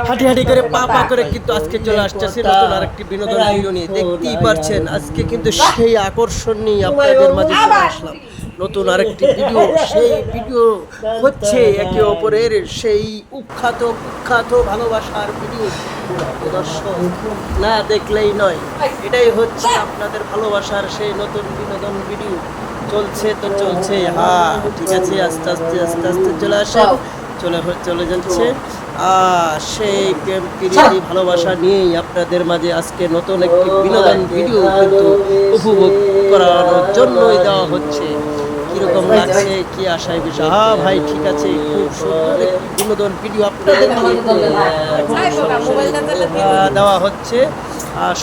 হাঁটি হাঁটি করে পা পা করে কিন্তু আজকে চলে আসছে নতুন আরেকটি বিনোদন ভিডিও নিয়ে। দেখতেই পারছেন আজকে কিন্তু সেই আকর্ষণ নিয়ে আপনাদের মাঝে চলে আসলাম। নতুন আরেকটি ভিডিও, সেই ভিডিও হচ্ছে একে অপরের সেই কুখ্যাত ভালোবাসার ভিডিও। দর্শক না দেখলেই নয়, এটাই হচ্ছে আপনাদের ভালোবাসার সেই নতুন বিনোদন ভিডিও। চলছে তো চলছে, হ্যাঁ ঠিক আছে, আস্তে আস্তে চলে আসে, চলে যাচ্ছে। সেই প্রেম প্রীতি ভালোবাসা নিয়েই আপনাদের মাঝে আজকে নতুন একটি বিনোদন ভিডিও কিন্তু উপভোগ করানোর জন্যই দেওয়া হচ্ছে। কিরকম লাগছে, কি আশায় বিষয়? হ্যাঁ ভাই ঠিক আছে, খুব সুন্দর একটি বিনোদন ভিডিও আপনাদের দেওয়া হচ্ছে।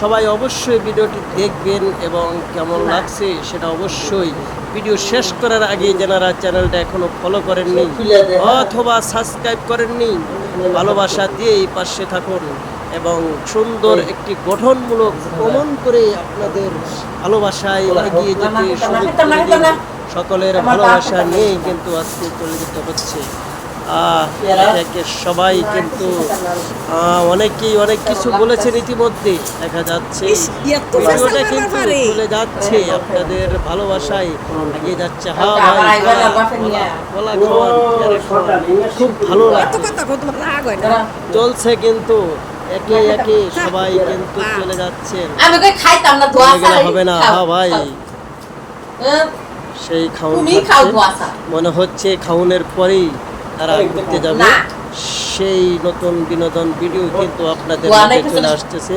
সবাই অবশ্যই ভিডিওটি দেখবেন এবং কেমন লাগছে সেটা অবশ্যই ভিডিও শেষ করার আগে যারা চ্যানেলটা এখনো ফলো করেননি অথবা সাবস্ক্রাইব করেননি, ভালোবাসা দিয়ে এই পাশে থাকুন এবং সুন্দর একটি গঠনমূলক ভ্রমণ করে আপনাদের ভালোবাসায় এগিয়ে যেতে সুযোগ করে দিন। সকলের ভালোবাসা নিয়েই কিন্তু আজকে চলে যেতে হচ্ছে। সবাই কিন্তু অনেকেই অনেক কিছু বলেছেন ইতিমধ্যে, দেখা যাচ্ছে ভিডিওটা কিন্তু চলে যাচ্ছে আপনাদের ভালোবাসায় এগিয়ে যাচ্ছে। হ্যাঁ ভাই, খুব ভালো চলছে কিন্তু একে একে সবাই কিন্তু চলে যাচ্ছেন, হবে না। হ্যাঁ ভাই, সেই খাউন মনে হচ্ছে খাউনের পরেই তারা ঘুরতে যাবে। সেই নতুন বিনোদন ভিডিও কিন্তু আপনাদের মাঝে চলে আসতেছে।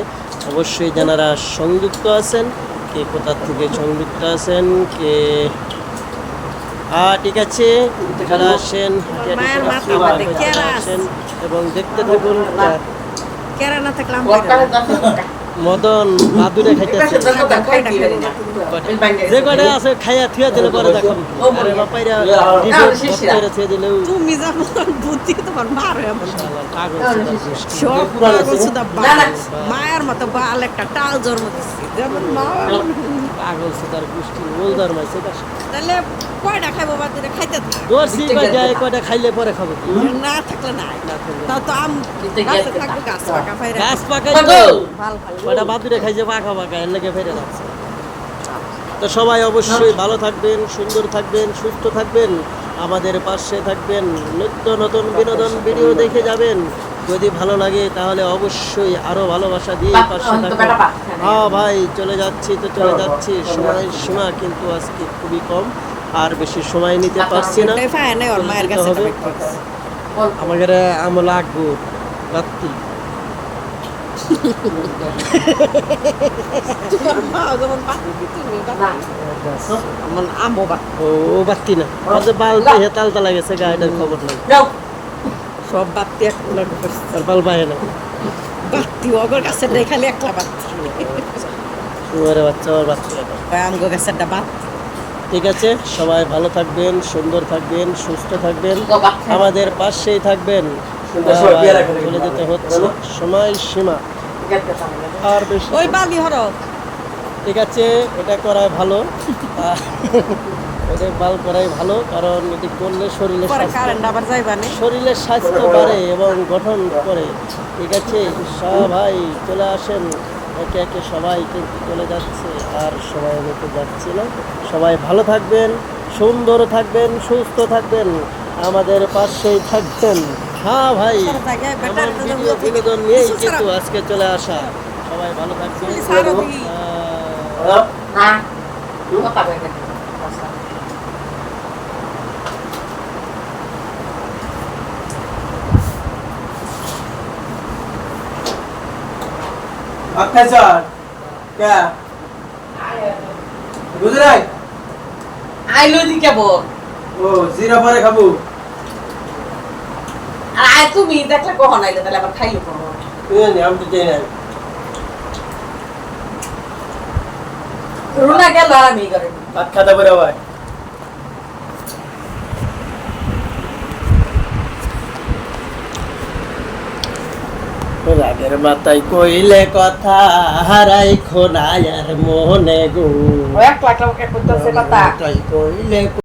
অবশ্যই যারা সংযুক্ত আছেন, কে কোথা থেকে সংযুক্ত আছেন, কে ঠিক আছে যারা আসেন এবং দেখতে থাকুন। মদন মাদুরে খাইতেছে, যে কয়টা আছে খাইয়া থিয়া দিলে পরে দেখুন। আরে বাপাইরা ভিডিও ছেড়ে দিলেও তুমি যা বুদ্ধি তোমার মার এমন সব পাগল সুদা মায়ের মতো বাল একটা টাল জন্ম দিচ্ছে, যেমন মা পাগল সুদার গোষ্ঠী ওলদার মাইছে। তাহলে কয়টা খাইবো বাদে খাইতে দোরসি কয়টা কয়টা খাইলে পরে খাবো, না থাকলে না তাও তো আম গাছে থাকবে, গাছ পাকা ফাইরা গাছ পাকা কয়টা বাদুরে খাইছে পাকা পাকা এর লেগে ফেরে যাচ্ছে। তো সবাই অবশ্যই ভালো থাকবেন, সুন্দর থাকবেন, সুস্থ থাকবেন, আমাদের পাশে থাকবেন, নিত্য নতুন বিনোদন ভিডিও দেখে যাবেন। যদি ভালো লাগে তাহলে অবশ্যই আরো ভালোবাসা দিয়ে পাশে থাকবেন। হ্যাঁ ভাই, চলে যাচ্ছি তো চলে যাচ্ছি, সময়ের সীমা কিন্তু আজকে খুবই কম, আর বেশি সময় নিতে পারছি না। হবে আমাদের আম লাগবো রাত্রি তালতালা গেছে, গাড়িটার খবর নাই, সব বাত্তি পাল পায় না, বাত্তি ওগর গাছের খালি একটা বাত্তি, বাচ্চা ওর বাচ্চা আমগো গাছের বাত্তি। ঠিক আছে, সবাই ভালো থাকবেন, সুন্দর থাকবেন, সুস্থ থাকবেন, আমাদের পাশেই থাকবেন। চলে যেতে হচ্ছে, সময় সীমা আর বেশি। ঠিক আছে, এটা করাই ভালো, ওদের বাল করাই ভালো, কারণ এটি করলে শরীরের স্বাস্থ্য বাড়ে এবং গঠন করে। ঠিক আছে, সবাই চলে আসেন, একে একে সবাই কিন্তু চলে যাচ্ছে, আর সবাই মতো যাচ্ছে না। সবাই ভালো থাকবেন, সুন্দর থাকবেন, সুস্থ থাকবেন, আমাদের পাশেই থাকবেন। হ্যাঁ ভাই, বিনোদন নিয়েই কিন্তু আজকে চলে আসা। সবাই ভালো থাকবেন। আইলো দি কেবল ও জিরা পরে খাবো, আর আয় তুমি দেখলে কখন আইলে, তাহলে আবার খাইলো কখন? আমি তো যাই না, রুনা গেল আর আমি করে ভাত খাতে পারে ভাই। রাগের মাথায় কইলে কথা হারাই খোনায়ার মনে গো, এক লাখ করতেছে কথা কইলে